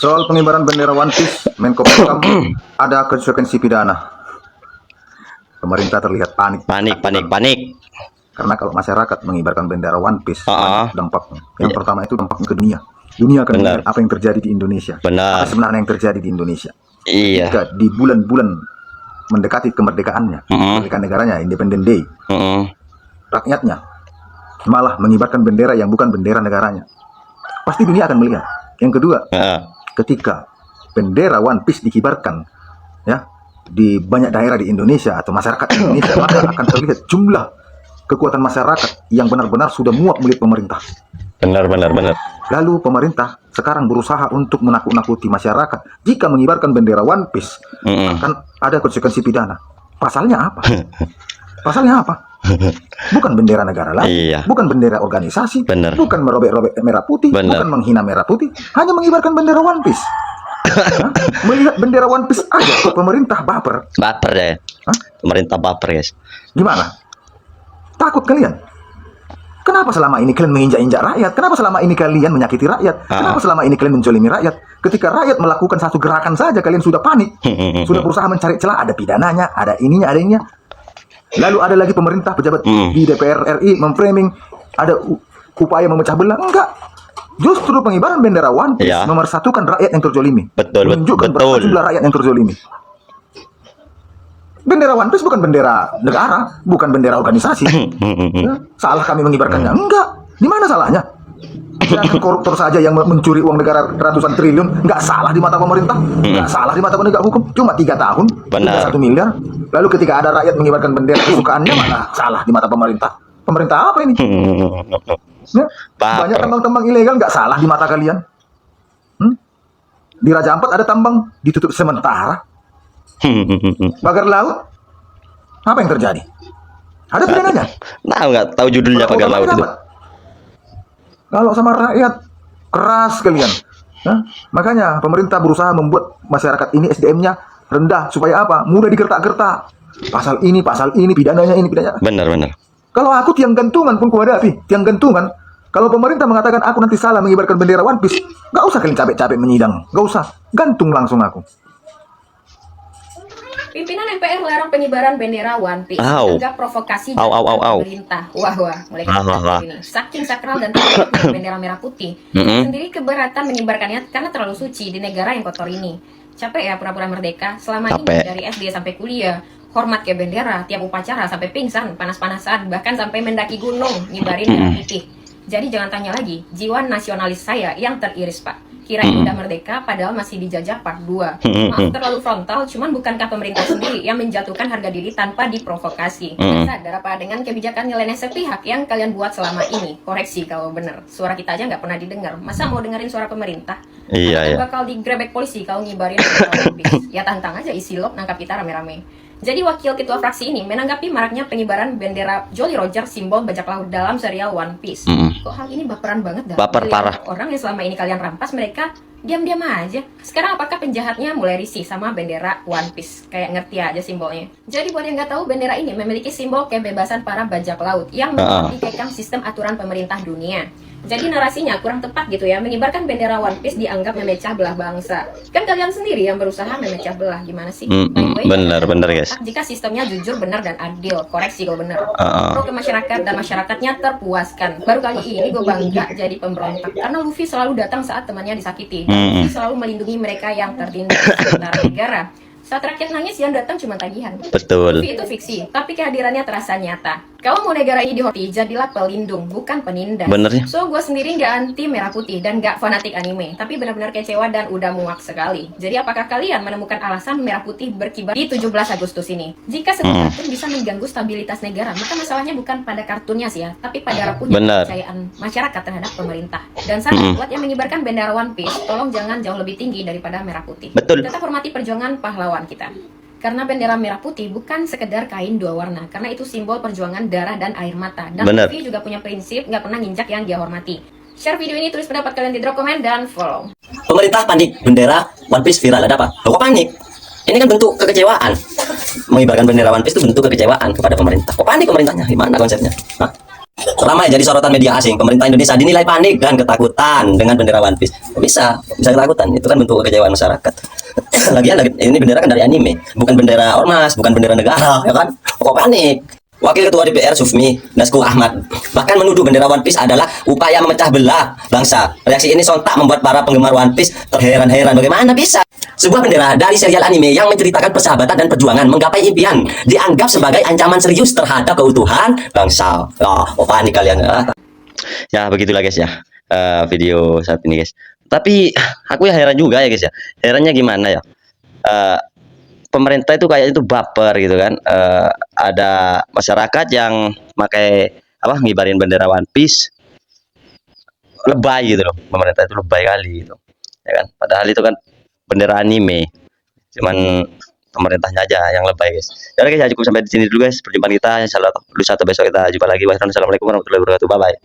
Soal pengibaran bendera One Piece, Menko Polhukam ada konsekuensi pidana. Pemerintah terlihat panik. Panik. Karena kalau masyarakat mengibarkan bendera One Piece, dampaknya. Yang Iya. pertama itu dampaknya ke dunia. Dunia akan Benar. melihat apa yang terjadi di Indonesia. Benar. Apa sebenarnya yang terjadi di Indonesia. Iya. Jika di bulan-bulan mendekati kemerdekaannya, kemerdekaan negaranya, Independent Day, rakyatnya malah mengibarkan bendera yang bukan bendera negaranya, pasti dunia akan melihat. Yang kedua, ketika bendera One Piece dikibarkan ya di banyak daerah di Indonesia atau masyarakat Indonesia, maka akan terlihat jumlah kekuatan masyarakat yang benar-benar sudah muak melihat pemerintah. Benar. Lalu pemerintah sekarang berusaha untuk menakut-nakuti masyarakat. Jika mengibarkan bendera One Piece akan ada konsekuensi pidana. Pasalnya apa? Pasalnya apa? Bukan bendera negara lain, Iya. bukan bendera organisasi, Benar. bukan merobek-robek merah putih, Benar. bukan menghina merah putih, hanya mengibarkan bendera One Piece. Hah? Melihat bendera One Piece aja pemerintah baper. Baper deh. Hah? Pemerintah baper, guys. Gimana? Takut kalian? Kenapa selama ini kalian menginjak-injak rakyat? Kenapa selama ini kalian menyakiti rakyat? Kenapa selama ini kalian menjolimi rakyat? Ketika rakyat melakukan satu gerakan saja kalian sudah panik, sudah berusaha mencari celah, ada pidananya, ada ininya, ada ininya. Lalu ada lagi pemerintah, pejabat di DPR RI memframing ada upaya memecah belah. Enggak. Justru pengibaran bendera One Piece memersatukan rakyat yang terzolimi. Menunjukkan berapa jumlah rakyat yang terzolimi. Bendera One Piece bukan bendera negara, bukan bendera organisasi. Ya, salah kami mengibarkannya? Enggak. Di mana salahnya? Sedangkan koruptor saja yang mencuri uang negara ratusan triliun, nggak salah di mata pemerintah, nggak salah di mata penegak hukum. Cuma 3 tahun, Benar. 1 miliar. Lalu ketika ada rakyat mengibarkan bendera kesukaannya, mana salah di mata pemerintah? Pemerintah apa ini? Ya, banyak tambang-tambang ilegal nggak salah di mata kalian. Di Raja Ampat ada tambang ditutup sementara. Pagar laut, apa yang terjadi? Ada pidananya? Nah, nggak tahu judulnya pagar laut itu. Kalau sama rakyat keras kalian. Nah, makanya pemerintah berusaha membuat masyarakat ini SDM-nya rendah supaya apa? Mudah digertak-gertak. Pasal ini, pidananya ini, pidananya. Benar. Kalau aku tiang gantungan pun kuhadapi, tiang gantungan. Kalau pemerintah mengatakan aku nanti salah mengibarkan bendera One Piece, nggak usah kalian capek-capek menyidang, nggak usah, gantung langsung aku. Pimpinan MPR melarang pengibaran bendera One Piece. Anggap provokasi dari pemerintah. Wah, mulai ini. Saking sakral dan takutnya bendera merah putih. Sendiri keberatan mengibarkannya karena terlalu suci di negara yang kotor ini. Capek ya pura-pura merdeka. Selama ini dari SD sampai kuliah, hormat ke bendera, tiap upacara sampai pingsan, panas-panasan, bahkan sampai mendaki gunung ngibarin merah putih. Jadi jangan tanya lagi, jiwa nasionalis saya yang teriris, Pak. Kirain udah merdeka, padahal masih dijajah part 2. Maaf terlalu frontal, cuman bukankah pemerintah sendiri yang menjatuhkan harga diri tanpa diprovokasi? Sadar apa dengan kebijakan nyeleneh sepihak yang kalian buat selama ini? Koreksi kalau bener, suara kita aja nggak pernah didengar. Masa mau dengerin suara pemerintah? Iya. Bakal digrebek polisi kalau ngibarin bendera One Piece. Ya tantang aja isi log nangkap kita rame-rame. Jadi wakil ketua fraksi ini menanggapi maraknya pengibaran bendera Jolly Roger simbol bajak laut dalam serial One Piece. Kok hal ini baperan banget dah? Baper parah. Orang yang selama ini kalian rampas mereka diam-diam aja. Sekarang apakah penjahatnya mulai risih sama bendera One Piece? Kayak ngerti aja simbolnya. Jadi buat yang nggak tahu, bendera ini memiliki simbol kebebasan para bajak laut yang dikekang sistem aturan pemerintah dunia. Jadi narasinya kurang tepat gitu ya. Mengibarkan bendera One Piece dianggap memecah belah bangsa. Kan kalian sendiri yang berusaha memecah belah. Gimana sih? Benar guys. Jika sistemnya jujur, benar dan adil. Koreksi kalau benar. Pro ke masyarakat dan masyarakatnya terpuaskan. Baru kali ini gue bangga jadi pemberontak. Karena Luffy selalu datang saat temannya disakiti. Luffy selalu melindungi mereka yang tertindas sementara negara. Saat rakyat nangis yang datang cuma tagihan. Betul. Luffy itu fiksi, tapi kehadirannya terasa nyata. Kalau mau negara ini dihormati, jadilah pelindung, bukan penindas. Bener ya? So, gue sendiri nggak anti merah putih dan nggak fanatik anime, tapi benar-benar kecewa dan udah muak sekali. Jadi apakah kalian menemukan alasan merah putih berkibar di 17 Agustus ini? Jika sebuah kartun bisa mengganggu stabilitas negara, maka masalahnya bukan pada kartunnya sih ya, tapi pada rapuhnya kepercayaan masyarakat terhadap pemerintah. Dan saran buat yang mengibarkan bendera One Piece, tolong jangan jauh lebih tinggi daripada merah putih. Betul. Tetap hormati perjuangan pahlawan kita. Karena bendera merah putih bukan sekedar kain 2 warna, karena itu simbol perjuangan darah dan air mata. Dan Luffy juga punya prinsip nggak pernah nginjak yang dia hormati. Share video ini, tulis pendapat kalian di drop komen dan follow. Pemerintah panik, bendera One Piece viral, ada apa? Kok panik? Ini kan bentuk kekecewaan. Mengibarkan bendera One Piece itu bentuk kekecewaan kepada pemerintah. Kok panik pemerintahnya? Gimana konsepnya? Hah? Ramai jadi sorotan media asing. Pemerintah Indonesia dinilai panik dan ketakutan dengan bendera One Piece. Bisa ketakutan. Itu kan bentuk kekecewaan masyarakat. Lagian ini bendera kan dari anime, bukan bendera ormas, bukan bendera negara, ya kan? Kok panik? Wakil Ketua DPR Sufmi Dasko Ahmad bahkan menuduh bendera One Piece adalah upaya memecah belah bangsa. Reaksi ini sontak membuat para penggemar One Piece terheran-heran bagaimana bisa sebuah bendera dari serial anime yang menceritakan persahabatan dan perjuangan menggapai impian dianggap sebagai ancaman serius terhadap keutuhan bangsa. Oh panik kalian. Ya begitulah guys ya, video saat ini guys. Tapi aku ya heran juga ya guys ya. Herannya gimana ya? Pemerintah itu kayaknya itu baper gitu kan. Ada masyarakat yang pakai apa ngibarin bendera One Piece, lebay gitu loh. Pemerintah itu lebay kali gitu, ya kan? Padahal itu kan bendera anime, cuman pemerintahnya aja yang lebay guys. Jadi guys ya, cukup sampai di sini dulu guys perjumpaan kita. Insyaallah lusa atau besok kita jumpa lagi. Wassalamualaikum warahmatullahi wabarakatuh. Bye bye.